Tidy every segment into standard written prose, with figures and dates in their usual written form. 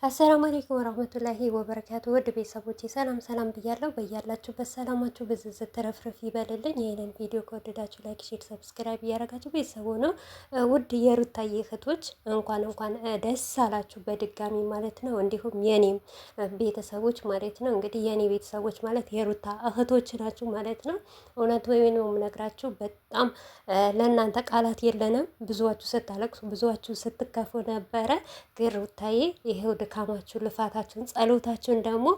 አሰላሙ አለይኩም ወራህመቱላሂ ወበረካቱ። ውድ ቤተሰቦቼ ሰላም ሰላም ብያለሁ። በያላችሁበት ሰላማችሁ ብዝዝት ተረፍርፍ ይበልልኝ። ይህንን ቪዲዮ ከወደዳችሁ ላይክ፣ ሼር፣ ሰብስክራይብ እያደረጋችሁ ቤተሰቡ ነው። ውድ የሩታዬ እህቶች እንኳን ደስ አላችሁ በድጋሚ ማለት ነው። እንዲሁም የኔም ቤተሰቦች ማለት ነው። እንግዲህ የኔ ቤተሰቦች ማለት የሩታ እህቶች ናችሁ ማለት ነው። እውነት ወይ ነው የምነግራችሁ። በጣም ለእናንተ ቃላት የለንም። ብዙዋችሁ ስታለቅሱ፣ ብዙዋችሁ ስትከፉ ነበረ። ግን ሩታዬ ይሄው ድካማችሁ፣ ልፋታችሁን፣ ጸሎታችሁን ደግሞ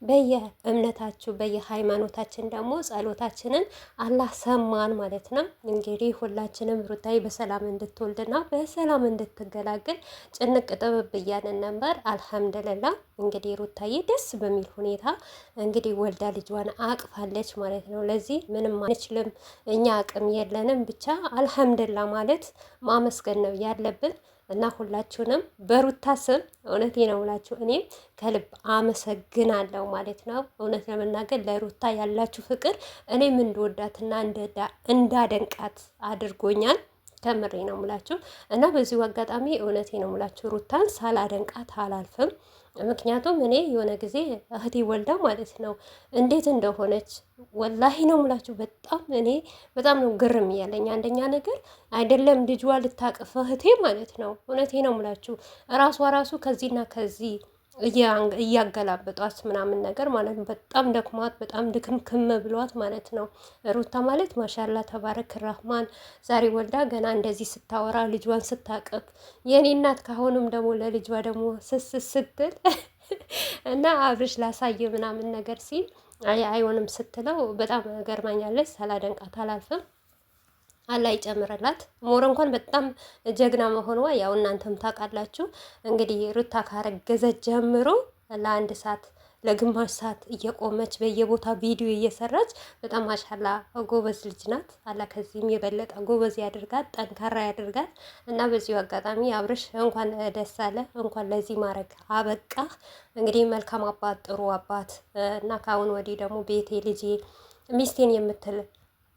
በየእምነታችሁ በየሃይማኖታችን ደግሞ ጸሎታችንን አላህ ሰማን ማለት ነው። እንግዲህ ሁላችንም ሩታዬ በሰላም እንድትወልድና በሰላም እንድትገላገል ጭንቅ ጥብብ እያልን ነበር። አልሐምድልላ እንግዲህ ሩታዬ ደስ በሚል ሁኔታ እንግዲህ ወልዳ ልጇን አቅፋለች ማለት ነው። ለዚህ ምንም አንችልም እኛ አቅም የለንም። ብቻ አልሐምድላ ማለት ማመስገን ነው ያለብን። እና ሁላችሁንም በሩታ ስም እውነቴ ነው ብላችሁ እኔም ከልብ አመሰግናለሁ ማለት ነው። እውነት ለመናገር ለሩታ ያላችሁ ፍቅር እኔም እንድወዳትና እንዳደንቃት አድርጎኛል። ከምሬ ነው ሙላችሁ እና በዚሁ አጋጣሚ እውነቴ ነው ሙላችሁ ሩታን ሳላደንቃት አላልፍም። ምክንያቱም እኔ የሆነ ጊዜ እህቴ ወልዳ ማለት ነው እንዴት እንደሆነች ወላሂ ነው ሙላችሁ በጣም ነው ግርም እያለኝ። አንደኛ ነገር አይደለም ልጇ ልታቅፍ እህቴ ማለት ነው እውነቴ ነው ሙላችሁ ራሱ ከዚህና ከዚህ እያገላበጧት ምናምን ነገር ማለት ነው። በጣም ደክሟት በጣም ድክምክም ብሏት ማለት ነው። ሩታ ማለት ማሻላ ተባረክ ራህማን ዛሬ ወልዳ ገና እንደዚህ ስታወራ ልጇን ስታቅፍ የእኔ እናት ካሁንም ደግሞ ለልጇ ደግሞ ስትል እና አብርሽ ላሳየ ምናምን ነገር ሲል አይሆንም ስትለው በጣም ገርማኛለች። ሳላደንቃት አላልፍም። አላህ ይጨምርላት። ሞር እንኳን በጣም ጀግና መሆኗ ያው እናንተም ታውቃላችሁ። እንግዲህ ሩታ ካረገዘች ጀምሮ ለአንድ ሰዓት ለግማሽ ሰዓት እየቆመች በየቦታ ቪዲዮ እየሰራች በጣም ማሻላ ጎበዝ ልጅ ናት። አላህ ከዚህም የበለጠ ጎበዝ ያድርጋት፣ ጠንካራ ያድርጋት እና በዚሁ አጋጣሚ አብርሽ እንኳን ደስ አለ፣ እንኳን ለዚህ ማድረግ አበቃ። እንግዲህ መልካም አባት፣ ጥሩ አባት እና ከአሁን ወዲህ ደግሞ ቤቴ ልጄ ሚስቴን የምትል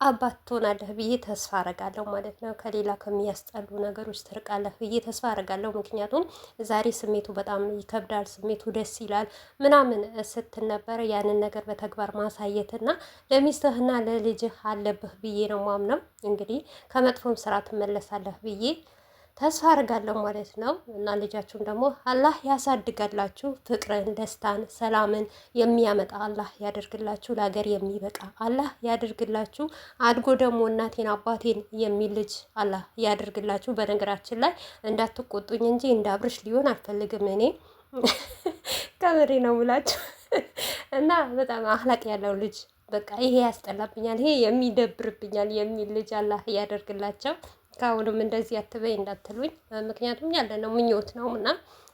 አባት ትሆናለህ ብዬ ተስፋ አረጋለሁ ማለት ነው። ከሌላ ከሚያስጠሉ ነገሮች ትርቃለህ ብዬ ተስፋ አረጋለሁ። ምክንያቱም ዛሬ ስሜቱ በጣም ይከብዳል፣ ስሜቱ ደስ ይላል ምናምን ስትል ነበረ። ያንን ነገር በተግባር ማሳየትና ለሚስትህና ለልጅህ አለብህ ብዬ ነው ማምነው። እንግዲህ ከመጥፎም ስራ ትመለሳለህ ብዬ ተስፋ አድርጋለሁ ማለት ነው። እና ልጃችሁን ደግሞ አላህ ያሳድጋላችሁ። ፍቅርን፣ ደስታን፣ ሰላምን የሚያመጣ አላህ ያደርግላችሁ። ለሀገር የሚበቃ አላህ ያደርግላችሁ። አድጎ ደግሞ እናቴን አባቴን የሚል ልጅ አላህ ያደርግላችሁ። በነገራችን ላይ እንዳትቆጡኝ እንጂ እንዳብርሽ ሊሆን አልፈልግም እኔ ከምሬ ነው ብላችሁ እና በጣም አህላቅ ያለው ልጅ በቃ ይሄ ያስጠላብኛል፣ ይሄ የሚደብርብኛል የሚል ልጅ አላህ ያደርግላቸው። ከአሁንም እንደዚህ አትበይ እንዳትሉኝ፣ ምክንያቱም ያለ ነው ምኞት ነው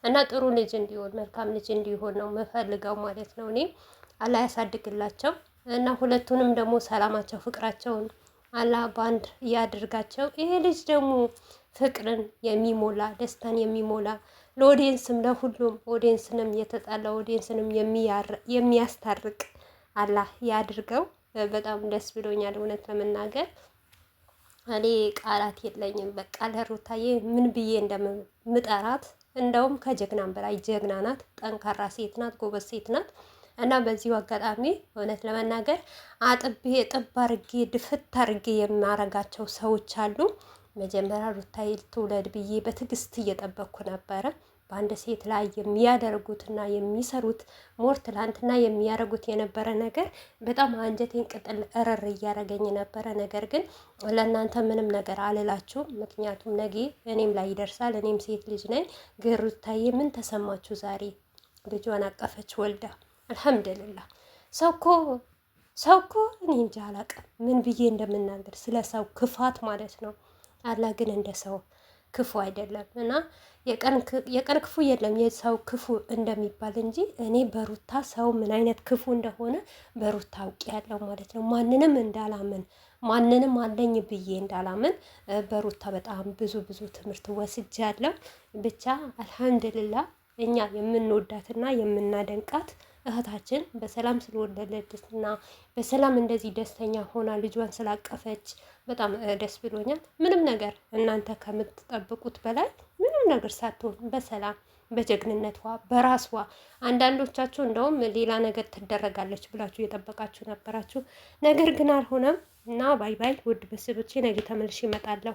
እና ጥሩ ልጅ እንዲሆን መልካም ልጅ እንዲሆን ነው የምፈልገው ማለት ነው። እኔ አላህ ያሳድግላቸው እና ሁለቱንም ደግሞ ሰላማቸው ፍቅራቸውን አላህ በአንድ ያድርጋቸው። ይሄ ልጅ ደግሞ ፍቅርን የሚሞላ ደስታን የሚሞላ ለኦዲየንስም ለሁሉም ኦዲየንስንም የተጣላ ኦዲየንስንም የሚያስታርቅ አላህ ያድርገው። በጣም ደስ ብሎኛል እውነት ለመናገር እኔ ቃላት የለኝም። በቃ ለሩታዬ ምን ብዬ እንደምጠራት እንደውም ከጀግናም በላይ ጀግና ናት። ጠንካራ ሴት ናት። ጎበዝ ሴት ናት። እና በዚሁ አጋጣሚ እውነት ለመናገር አጥቤ ጥብ አርጌ ድፍት አርጌ የማረጋቸው ሰዎች አሉ። መጀመሪያ ሩታዬ ትውለድ ብዬ በትዕግስት እየጠበቅኩ ነበረ። በአንድ ሴት ላይ የሚያደርጉትና የሚሰሩት ሞር ትላንትና የሚያደርጉት የነበረ ነገር በጣም አንጀቴን ቅጥል እረር እያደረገኝ ነበረ። ነገር ግን ለእናንተ ምንም ነገር አልላችሁም፣ ምክንያቱም ነገ እኔም ላይ ይደርሳል። እኔም ሴት ልጅ ነኝ። ግን ሩታዬ ምን ተሰማችሁ? ዛሬ ልጇን አቀፈች ወልዳ። አልሐምድልላህ። ሰው እኮ እኔ እንጃ አላቅም ምን ብዬ እንደምናገር ስለ ሰው ክፋት ማለት ነው። አላህ ግን እንደ ሰው ክፉ አይደለም እና የቀን ክፉ የለም የሰው ክፉ እንደሚባል እንጂ እኔ በሩታ ሰው ምን አይነት ክፉ እንደሆነ በሩታ አውቄያለሁ ማለት ነው። ማንንም አለኝ ብዬ እንዳላምን በሩታ በጣም ብዙ ትምህርት ወስጃለሁ። ብቻ አልሐምድልላህ እኛ የምንወዳትና የምናደንቃት እህታችን በሰላም ስለወለደችና በሰላም እንደዚህ ደስተኛ ሆና ልጇን ስላቀፈች በጣም ደስ ብሎኛል። ምንም ነገር እናንተ ከምትጠብቁት በላይ ምንም ነገር ሳትሆን በሰላም በጀግንነቷ በራሷ። አንዳንዶቻችሁ እንደውም ሌላ ነገር ትደረጋለች ብላችሁ እየጠበቃችሁ ነበራችሁ። ነገር ግን አልሆነም እና ባይ ባይ ውድ ቤተሰቦቼ፣ ነገ ተመልሼ እመጣለሁ።